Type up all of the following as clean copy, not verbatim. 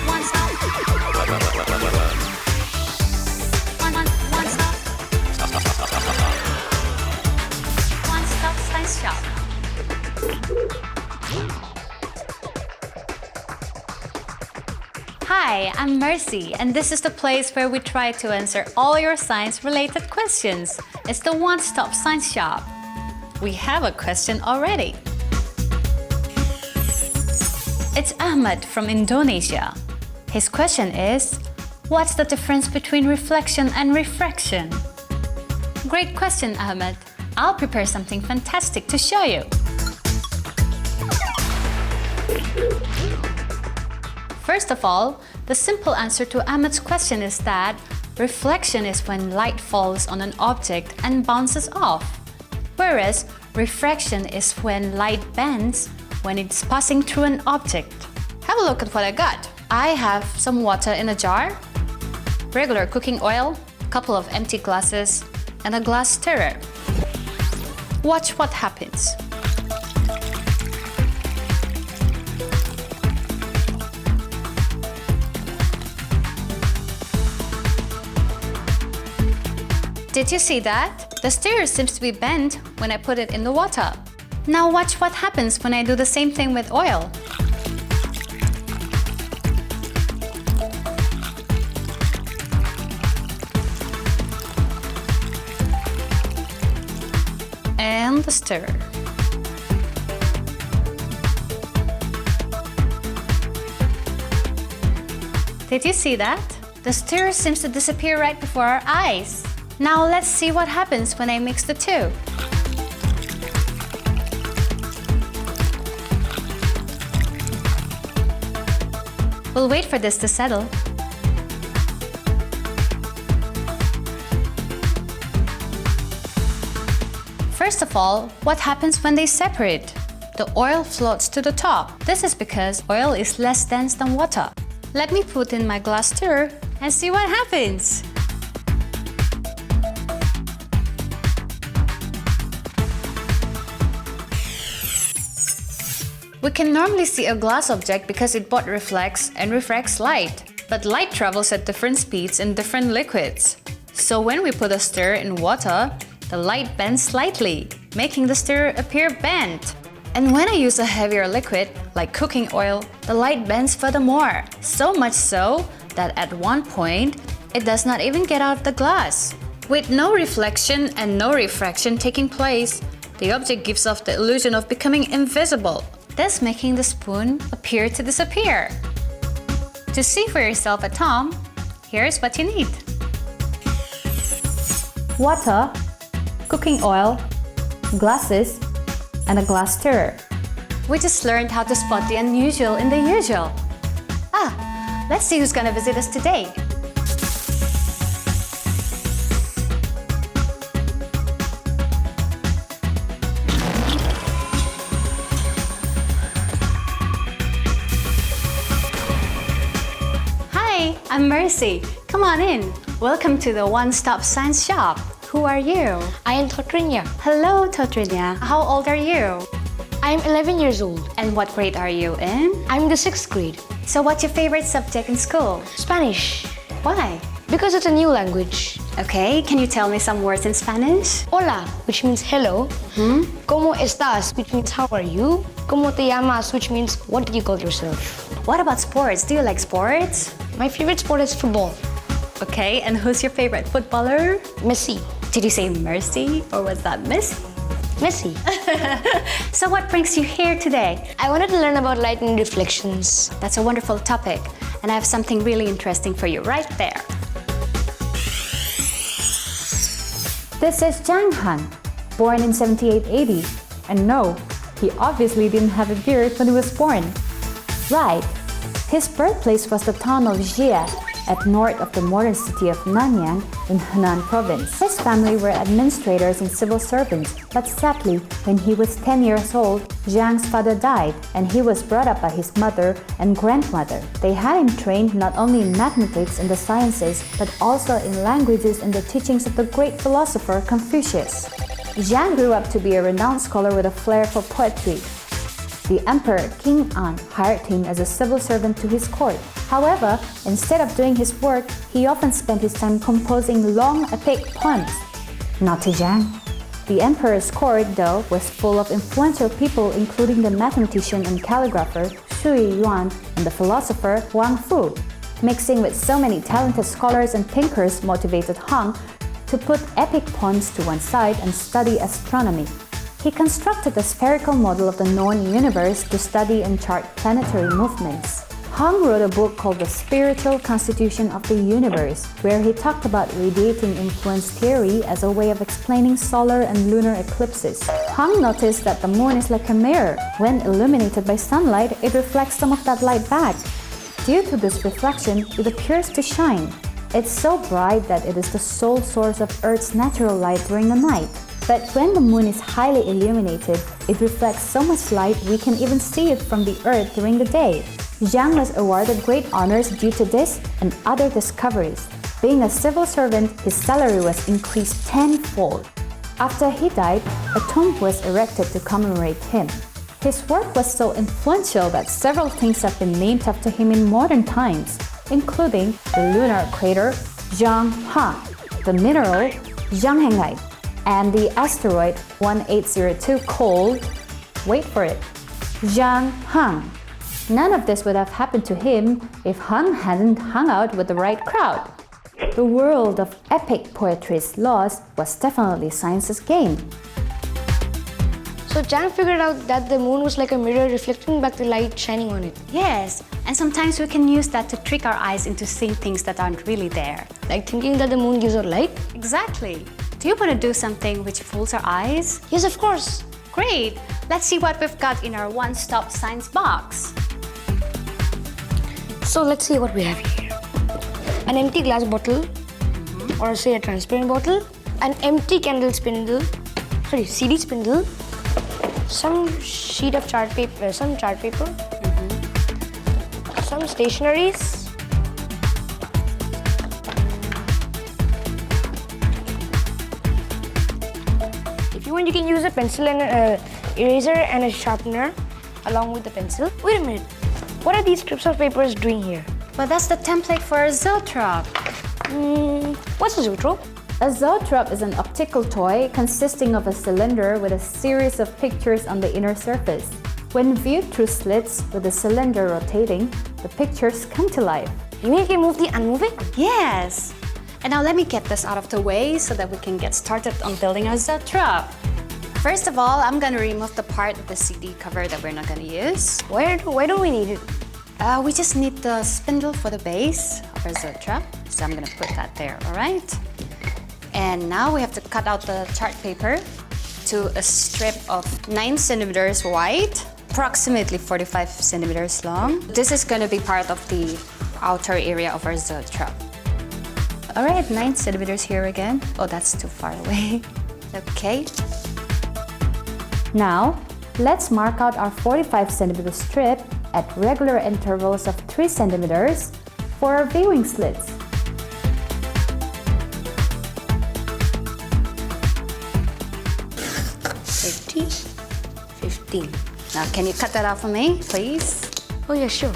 One stop. One stop. One stop science shop. Hi, I'm Mercy, and this is the place where we try to answer all your science-related questions. It's the one-stop science shop. We have a question already. It's Ahmed from Indonesia. His question is, what's the difference between reflection and refraction? Great question, Ahmed. I'll prepare something fantastic to show you. First of all, the simple answer to Ahmed's question is that reflection is when light falls on an object and bounces off, whereas refraction is when light bends when it's passing through an object. Have a look at what I got. I have some water in a jar, regular cooking oil, a couple of empty glasses, and a glass stirrer. Watch what happens. Did you see that? The stirrer seems to be bent when I put it in the water. Now watch what happens when I do the same thing with oil. And the stirrer. Did you see that? The stirrer seems to disappear right before our eyes. Now let's see what happens when I mix the two. We'll wait for this to settle. First of all, what happens when they separate? The oil floats to the top. This is because oil is less dense than water. Let me put in my glass stirrer and see what happens. We can normally see a glass object because it both reflects and refracts light. But light travels at different speeds in different liquids. So when we put a stirrer in water, the light bends slightly, making the stirrer appear bent. And when I use a heavier liquid, like cooking oil, the light bends furthermore. So much so that at one point, it does not even get out of the glass. With no reflection and no refraction taking place, the object gives off the illusion of becoming invisible, thus making the spoon appear to disappear. To see for yourself at home, here's what you need. Water, cooking oil, glasses, and a glass stirrer. We just learned how to spot the unusual in the usual. Let's see who's gonna visit us today. I'm Mercy. Come on in. Welcome to the one-stop science shop. Who are you? I am Totrinya. Hello, Totrinya. How old are you? I am 11 years old. And what grade are you in? I'm in the 6th grade. So what's your favorite subject in school? Spanish. Why? Because it's a new language. Okay, can you tell me some words in Spanish? Hola, which means hello. ¿Cómo estás? Which means how are you? ¿Cómo te llamas? Which means what do you call yourself? What about sports? Do you like sports? My favorite sport is football. Okay, and who's your favorite footballer? Messi. Did you say Mercy or was that Miss? Messi. So what brings you here today? I wanted to learn about light and reflections. That's a wonderful topic, and I have something really interesting for you right there. This is Zhang Heng, born in 7880. And no, he obviously didn't have a beard when he was born. Right, his birthplace was the town of Jie, at north of the modern city of Nanyang in Henan province. His family were administrators and civil servants, but sadly, when he was 10 years old, Zhang's father died, and he was brought up by his mother and grandmother. They had him trained not only in mathematics and the sciences, but also in languages and the teachings of the great philosopher Confucius. Zhang grew up to be a renowned scholar with a flair for poetry. The emperor King An hired him as a civil servant to his court. However, instead of doing his work, he often spent his time composing long epic poems. Naughty Zhang. The emperor's court, though, was full of influential people, including the mathematician and calligrapher Shu Yuan and the philosopher Wang Fu. Mixing with so many talented scholars and thinkers motivated Heng to put epic poems to one side and study astronomy. He constructed a spherical model of the known universe to study and chart planetary movements. Heng wrote a book called The Spiritual Constitution of the Universe, where he talked about radiating influence theory as a way of explaining solar and lunar eclipses. Heng noticed that the moon is like a mirror. When illuminated by sunlight, it reflects some of that light back. Due to this reflection, it appears to shine. It's so bright that it is the sole source of Earth's natural light during the night. But when the moon is highly illuminated, it reflects so much light we can even see it from the Earth during the day. Zhang was awarded great honors due to this and other discoveries. Being a civil servant, his salary was increased tenfold. After he died, a tomb was erected to commemorate him. His work was so influential that several things have been named after him in modern times, including the lunar crater Zhang Heng, the mineral Zhang Hengite, and the asteroid 1802 called, wait for it, Zhang Heng. None of this would have happened to him if Heng hadn't hung out with the right crowd. The world of epic poetry's laws was definitely science's game. So Zhang figured out that the moon was like a mirror reflecting back the light shining on it. Yes, and sometimes we can use that to trick our eyes into seeing things that aren't really there. Like thinking that the moon gives out light? Exactly. Do you want to do something which fools our eyes? Yes, of course. Great! Let's see what we've got in our one-stop science box. So let's see what we have here. An empty glass bottle, or say a transparent bottle, an empty CD spindle, some sheet of chart paper, some stationeries, if you want you can use a pencil and an eraser and a sharpener along with the pencil. Wait a minute, what are these strips of papers doing here? Well, that's the template for a zoetrope. What's a zoetrope? A zoetrope is an optical toy consisting of a cylinder with a series of pictures on the inner surface. When viewed through slits with the cylinder rotating, the pictures come to life. You mean you can move the unmoving? Yes! And now let me get this out of the way so that we can get started on building our zoetrope. First of all, I'm going to remove the part of the CD cover that we're not going to use. Why don't we need it? We just need the spindle for the base of our zoetrope. So I'm going to put that there, all right? And now we have to cut out the chart paper to a strip of 9 centimeters wide, approximately 45 centimeters long. This is going to be part of the outer area of our zoetrope. All right, 9 centimeters here again. Oh, that's too far away. Okay. Now, let's mark out our 45 centimeter strip at regular intervals of 3 centimeters for our viewing slits. 15. Now, can you cut that out for me, please? Oh yeah, sure.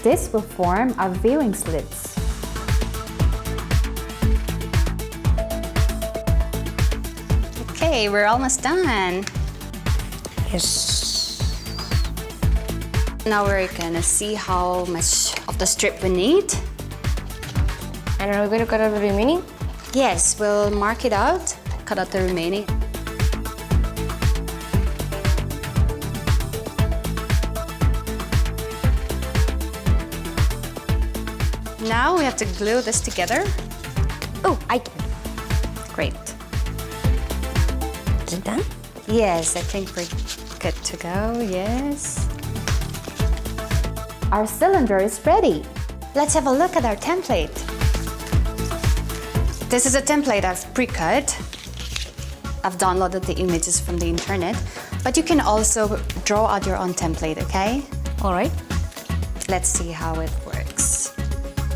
This will form our viewing slits. Okay, we're almost done. Yes. Now we're gonna see how much of the strip we need. And are we going to cut out the remaining? Yes, we'll mark it out, cut out the remaining. Now we have to glue this together. Oh, I can. Great. Is it done? Yes, I think we're good to go, yes. Our cylinder is ready. Let's have a look at our template. This is a template I've pre-cut. I've downloaded the images from the internet, but you can also draw out your own template, okay? All right. Let's see how it works.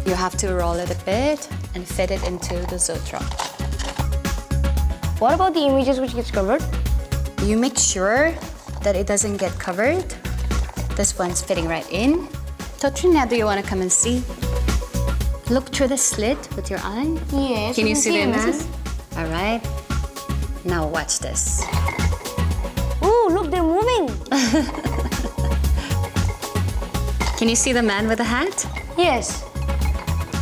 You have to roll it a bit and fit it into the zoetrope. What about the images which gets covered? You make sure that it doesn't get covered. This one's fitting right in. Tatrina, do you want to come and see? Look through the slit with your eye. Yes. Can you see the it, man. images? All right. Now watch this. Ooh, look, they're moving. Can you see the man with the hat? Yes.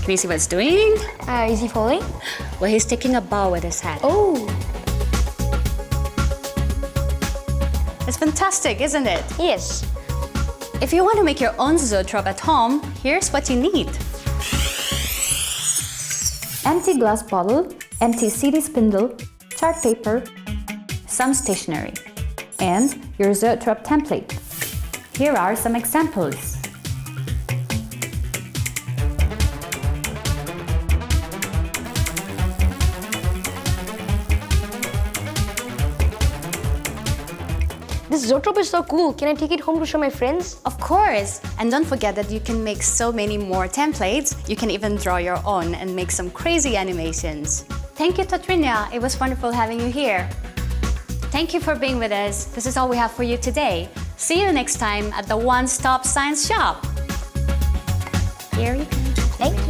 Can you see what it's doing? Is he falling? Well, he's taking a bow with his hat. Oh. It's fantastic, isn't it? Yes. If you want to make your own zoetrope at home, here's what you need. Empty glass bottle, empty CD spindle, chart paper, some stationery, and your zoetrope template. Here are some examples. This zoetrope is so cool. Can I take it home to show my friends? Of course! And don't forget that you can make so many more templates. You can even draw your own and make some crazy animations. Thank you, Tatrina. It was wonderful having you here. Thank you for being with us. This is all we have for you today. See you next time at the One Stop Science Shop. Here you go. Thank you.